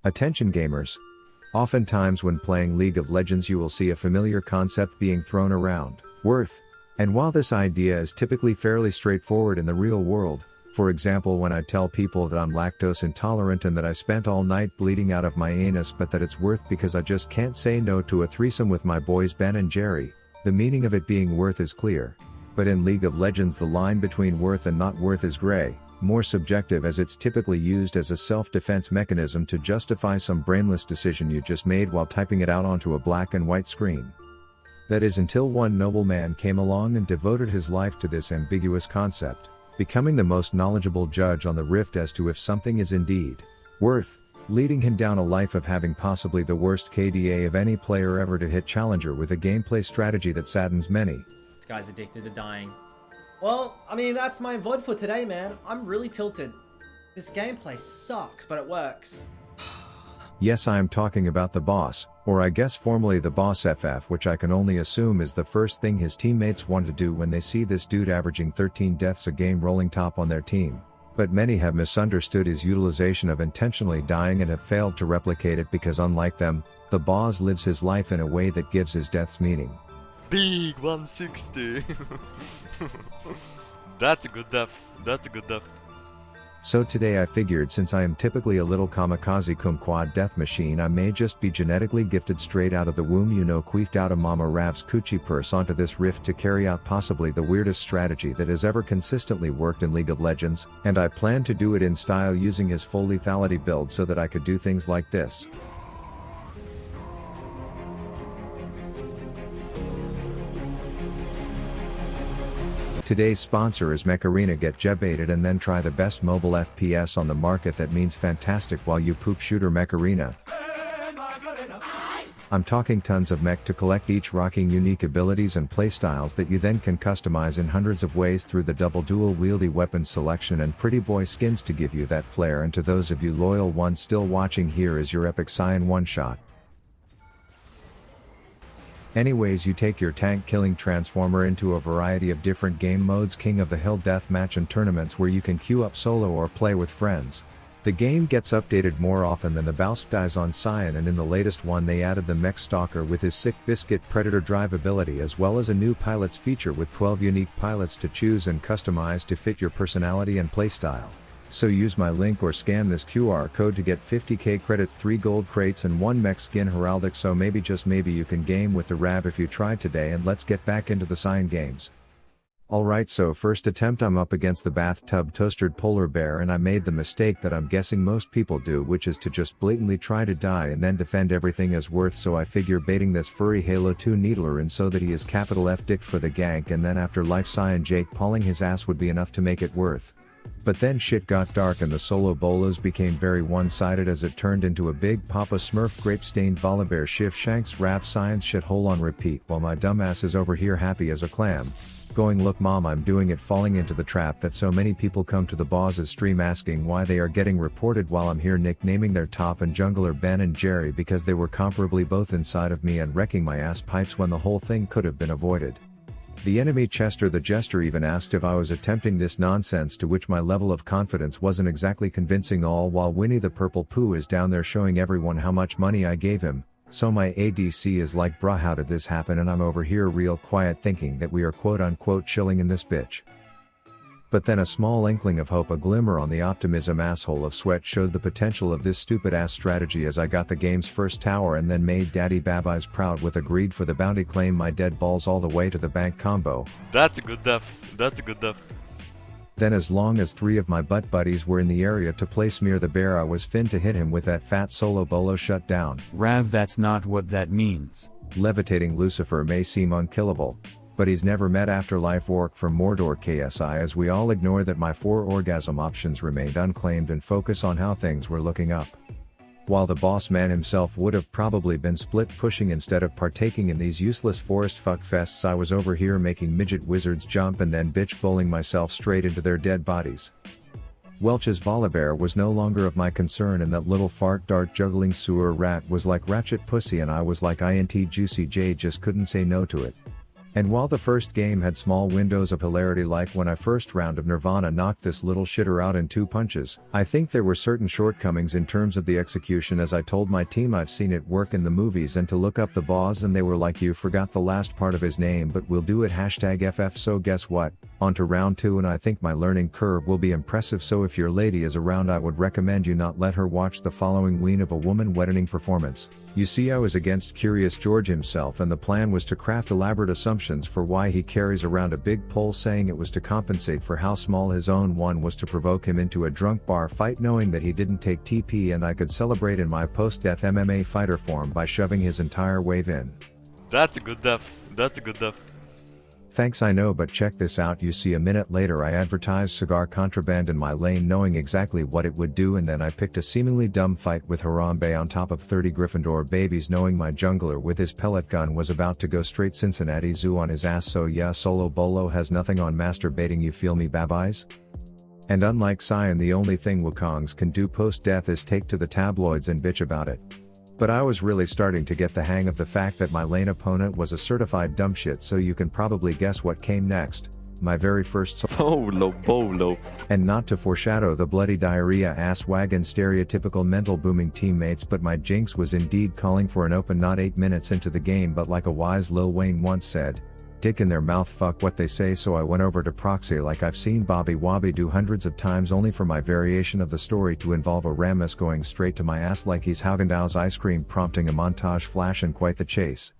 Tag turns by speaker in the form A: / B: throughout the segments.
A: Attention gamers. Oftentimes when playing League of Legends you will see a familiar concept being thrown around, worth. And while this idea is typically fairly straightforward in the real world, for example when I tell people that I'm lactose intolerant and that I spent all night bleeding out of my anus but that it's worth because I just can't say no to a threesome with my boys Ben and Jerry, the meaning of it being worth is clear. But in League of Legends the line between worth and not worth is gray, more subjective as it's typically used as a self-defense mechanism to justify some brainless decision you just made while typing it out onto a black and white screen. That is until one noble man came along and devoted his life to this ambiguous concept, becoming the most knowledgeable judge on the rift as to if something is indeed worth, leading him down a life of having possibly the worst KDA of any player ever to hit Challenger with a gameplay strategy that saddens many.
B: This guy's addicted to dying. Well, I mean, that's my VOD for today, man. I'm really tilted. This gameplay sucks, but it works.
A: Yes, I am talking about the boss, or I guess formerly TheBausffs, which I can only assume is the first thing his teammates want to do when they see this dude averaging 13 deaths a game rolling top on their team. But many have misunderstood his utilization of intentionally dying and have failed to replicate it because unlike them, the boss lives his life in a way that gives his deaths meaning.
C: Big 160. That's a good death. That's a good death.
A: So today I figured since I am typically a little kamikaze kumquat death machine I may just be genetically gifted straight out of the womb queefed out of Mama Rav's coochie purse onto this rift to carry out possibly the weirdest strategy that has ever consistently worked in League of Legends, and I plan to do it in style using his full lethality build so that I could do things like this. Today's sponsor is Mech Arena. Get jebaited and then try the best mobile FPS on the market that means fantastic while you poop shooter Mech Arena. I'm talking tons of mech to collect each rocking unique abilities and playstyles that you then can customize in hundreds of ways through the double dual wieldy weapons selection and pretty boy skins to give you that flair. And to those of you loyal ones still watching, here is your epic Sion one shot. Anyways, you take your tank killing transformer into a variety of different game modes, King of the Hill deathmatch and tournaments where you can queue up solo or play with friends. The game gets updated more often than TheBausffs dies on Sion, and in the latest one they added the Mech Stalker with his sick biscuit Predator drive ability, as well as a new pilots feature with 12 unique pilots to choose and customize to fit your personality and playstyle. So use my link or scan this QR code to get 50k credits, 3 gold crates and 1 mech skin heraldic. So maybe, just maybe, you can game with the Rav if you try today, and let's get back into the Sion games. Alright, so first attempt I'm up against the bathtub toastered polar bear, and I made the mistake that I'm guessing most people do, which is to just blatantly try to die and then defend everything as worth. So I figure baiting this furry Halo 2 needler in so that he is capital F dicked for the gank, and then after life Sion Jake pauling his ass would be enough to make it worth. But then shit got dark and the solo bolos became very one-sided as it turned into a big Papa Smurf grape-stained volibear shift shanks rap science shithole on repeat, while my dumbass is over here happy as a clam, going, look mom, I'm doing it, falling into the trap that so many people come to TheBausffs stream asking why they are getting reported while I'm here nicknaming their top and jungler Ben and Jerry because they were comparably both inside of me and wrecking my ass pipes when the whole thing could have been avoided. The enemy Chester the Jester even asked if I was attempting this nonsense, to which my level of confidence wasn't exactly convincing, all while Winnie the Purple Poo is down there showing everyone how much money I gave him. So my ADC is like, bruh, how did this happen? And I'm over here real quiet thinking that we are quote unquote chilling in this bitch. But then a small inkling of hope, a glimmer on the optimism asshole of sweat, showed the potential of this stupid ass strategy as I got the game's first tower and then made Daddy Babeyes proud with a greed for the bounty, claim my dead balls all the way to the bank combo.
C: That's a good death. That's a good death.
A: Then as long as 3 of my butt buddies were in the area to play Smear the Bear, I was fin to hit him with that fat solo bolo shut down.
D: Rav, that's not what that means.
A: Levitating Lucifer may seem unkillable, but he's never met Afterlife Orc from Mordor KSI, as we all ignore that my 4 orgasm options remained unclaimed and focus on how things were looking up. While the boss man himself would have probably been split pushing instead of partaking in these useless forest fuck fests, I was over here making midget wizards jump and then bitch bowling myself straight into their dead bodies. Welch's volibear was no longer of my concern, and that little fart dart juggling sewer rat was like ratchet pussy, and I was like INT Juicy J, just couldn't say no to it. And while the first game had small windows of hilarity like when I first round of Nirvana knocked this little shitter out in 2 punches, I think there were certain shortcomings in terms of the execution as I told my team I've seen it work in the movies and to look up the boss and they were like you forgot the last part of his name but we'll do it #FF so guess what, on to round 2 and I think my learning curve will be impressive so if your lady is around I would recommend you not let her watch the following Ween of a Woman wedding performance. You see I was against Curious George himself and the plan was to craft elaborate assumptions for why he carries around a big pole saying it was to compensate for how small his own one was to provoke him into a drunk bar fight knowing that he didn't take TP and I could celebrate in my post-death MMA fighter form by shoving his entire wave in.
C: That's a good def. That's a good def.
A: Thanks I know but check this out you see a minute later I advertised cigar contraband in my lane knowing exactly what it would do and then I picked a seemingly dumb fight with Harambe on top of 30 Gryffindor babies knowing my jungler with his pellet gun was about to go straight Cincinnati Zoo on his ass so yeah Solo Bolo has nothing on masturbating you feel me babis? And unlike Sion the only thing Wukongs can do post-death is take to the tabloids and bitch about it. But I was really starting to get the hang of the fact that my lane opponent was a certified dumbshit so you can probably guess what came next, my very first
C: Solo Bolo.
A: And not to foreshadow the bloody diarrhea ass wagon stereotypical mental booming teammates but my jinx was indeed calling for an open not 8 minutes into the game but like a wise Lil Wayne once said, dick in their mouth fuck what they say so I went over to proxy like I've seen Bobby Wobby do hundreds of times only for my variation of the story to involve a Ramus going straight to my ass like he's Haagen-Dazs ice cream prompting a montage flash and quite the chase.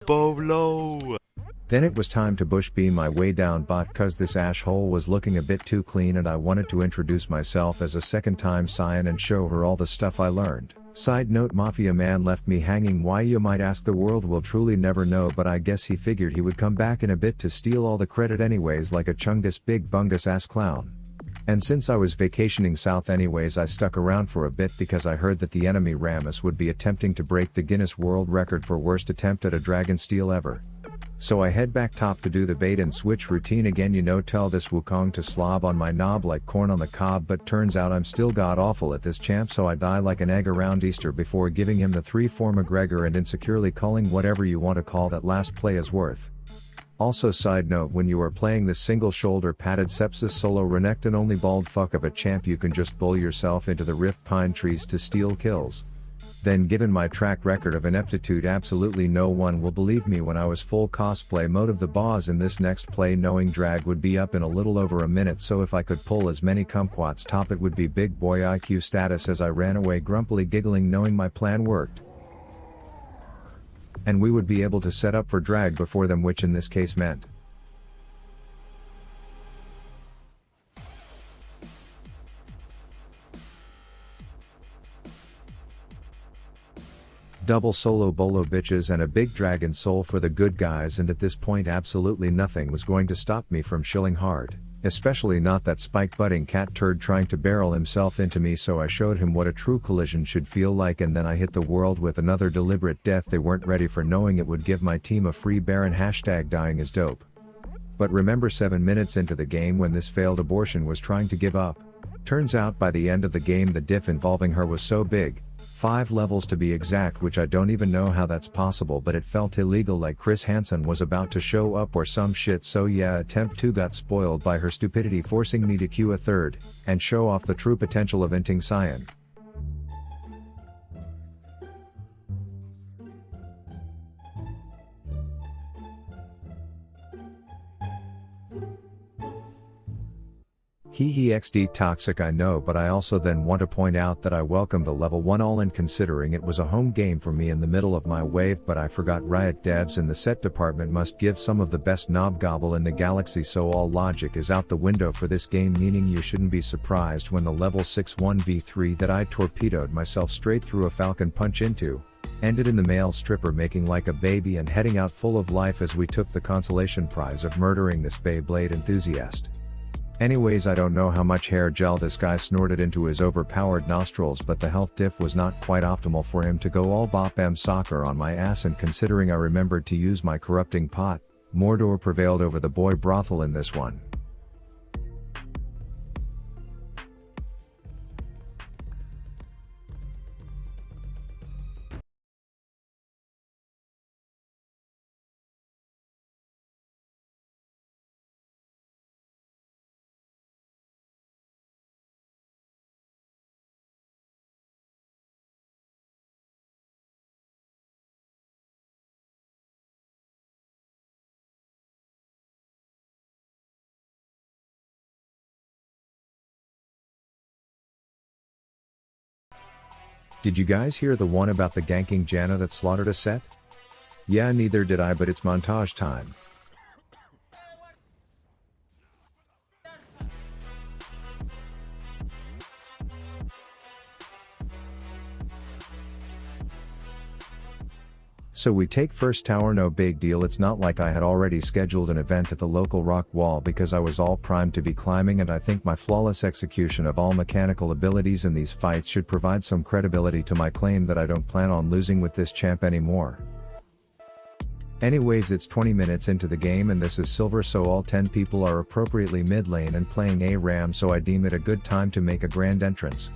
C: Bolo.
A: Then it was time to bush beam my way down bot cause this ash hole was looking a bit too clean and I wanted to introduce myself as a second time Sion and show her all the stuff I learned. Side note Mafia man left me hanging why you might ask the world will truly never know but I guess he figured he would come back in a bit to steal all the credit anyways like a chungus big bungus ass clown. And since I was vacationing south anyways I stuck around for a bit because I heard that the enemy Ramus would be attempting to break the Guinness World Record for worst attempt at a dragon steal ever. So I head back top to do the bait and switch routine again you know tell this Wukong to slob on my knob like corn on the cob but turns out I'm still god awful at this champ so I die like an egg around Easter before giving him the 3-4 McGregor and insecurely calling whatever you want to call that last play is worth. Also side note when you are playing this single shoulder padded sepsis solo Renekton only bald fuck of a champ you can just bull yourself into the rift pine trees to steal kills. Then given my track record of ineptitude absolutely no one will believe me when I was full cosplay mode of the boss in this next play knowing drag would be up in a little over a minute so if I could pull as many kumquats top it would be big boy IQ status as I ran away grumpily giggling knowing my plan worked. And we would be able to set up for drag before them which in this case meant double solo bolo bitches and a big dragon soul for the good guys and at this point absolutely nothing was going to stop me from shilling hard, especially not that spike butting cat turd trying to barrel himself into me so I showed him what a true collision should feel like and then I hit the world with another deliberate death they weren't ready for knowing it would give my team a free Baron #dying is dope. But remember 7 minutes into the game when this failed abortion was trying to give up? Turns out by the end of the game the diff involving her was so big, 5 levels to be exact which I don't even know how that's possible but it felt illegal like Chris Hansen was about to show up or some shit so yeah attempt 2 got spoiled by her stupidity forcing me to queue a third, and show off the true potential of Inting Sion. Hee XD toxic I know, but I also then want to point out that I welcomed a level 1 all in considering it was a home game for me in the middle of my wave, but I forgot Riot devs in the set department must give some of the best knob gobble in the galaxy, so all logic is out the window for this game, meaning you shouldn't be surprised when the level 6 1v3 that I torpedoed myself straight through a falcon punch into, ended in the male stripper making like a baby and heading out full of life as we took the consolation prize of murdering this Beyblade enthusiast. Anyways, I don't know how much hair gel this guy snorted into his overpowered nostrils, but the health diff was not quite optimal for him to go all bop M soccer on my ass, and considering I remembered to use my corrupting pot, Mordor prevailed over the boy brothel in this one. Did you guys hear the one about the ganking Janna that slaughtered a set? Yeah, neither did I, but it's montage time. So we take first tower, no big deal. It's not like I had already scheduled an event at the local rock wall because I was all primed to be climbing, and I think my flawless execution of all mechanical abilities in these fights should provide some credibility to my claim that I don't plan on losing with this champ anymore. Anyways, it's 20 minutes into the game and this is silver, so all 10 people are appropriately mid lane and playing ARAM, so I deem it a good time to make a grand entrance.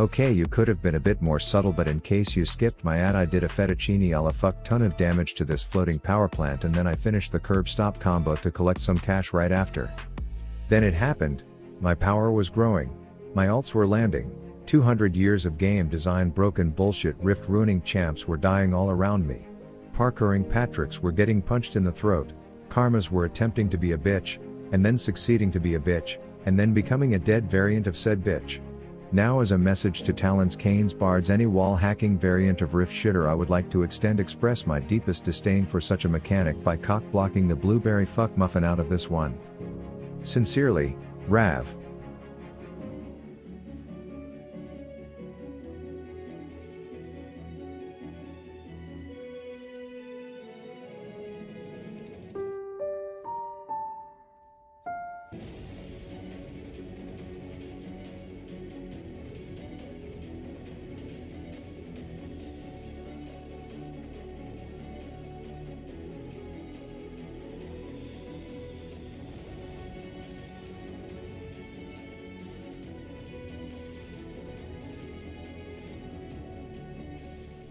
A: Okay, you could have been a bit more subtle, but in case you skipped my ad, I did a fettuccine a la fuck ton of damage to this floating power plant, and then I finished the curb stop combo to collect some cash right after. Then it happened. My power was growing. My ults were landing. 200 years of game design broken bullshit rift ruining champs were dying all around me. Parkouring Patricks were getting punched in the throat. Karmas were attempting to be a bitch, and then succeeding to be a bitch, and then becoming a dead variant of said bitch. Now, as a message to Talon's Canes Bards, any wall hacking variant of Rift shitter, I would like to express my deepest disdain for such a mechanic by cock blocking the blueberry fuck muffin out of this one. Sincerely, Rav.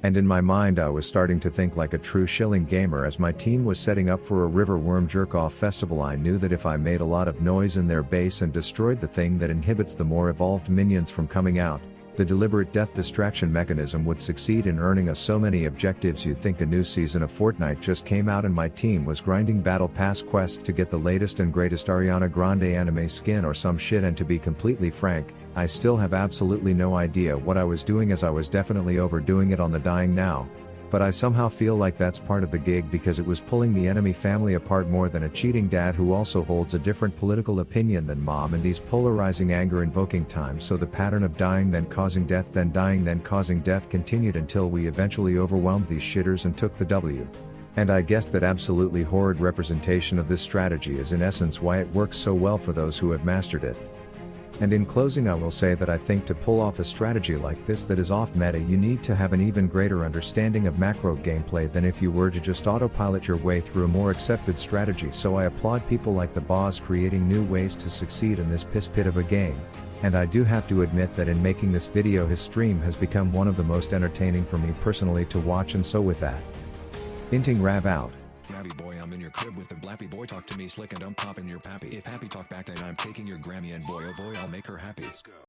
A: And in my mind I was starting to think like a true shilling gamer. As my team was setting up for a river worm jerk-off festival, I knew that if I made a lot of noise in their base and destroyed the thing that inhibits the more evolved minions from coming out, the deliberate death distraction mechanism would succeed in earning us so many objectives you'd think a new season of Fortnite just came out and my team was grinding battle pass quests to get the latest and greatest Ariana Grande anime skin or some shit. And to be completely frank, I still have absolutely no idea what I was doing, as I was definitely overdoing it on the dying now. But I somehow feel like that's part of the gig, because it was pulling the enemy family apart more than a cheating dad who also holds a different political opinion than mom in these polarizing anger invoking times. So the pattern of dying then causing death then dying then causing death continued until we eventually overwhelmed these shitters and took the W. And I guess that absolutely horrid representation of this strategy is in essence why it works so well for those who have mastered it. And in closing, I will say that I think to pull off a strategy like this that is off meta, you need to have an even greater understanding of macro gameplay than if you were to just autopilot your way through a more accepted strategy. So I applaud people like TheBausffs creating new ways to succeed in this piss pit of a game. And I do have to admit that in making this video, his stream has become one of the most entertaining for me personally to watch. And so with that, Inting Rav out.
E: Flabby boy, I'm in your crib with the blappy boy. Talk to me slick and I'm popping your pappy. If happy talk back, then I'm taking your Grammy, and boy oh boy, I'll make her happy. Let's go.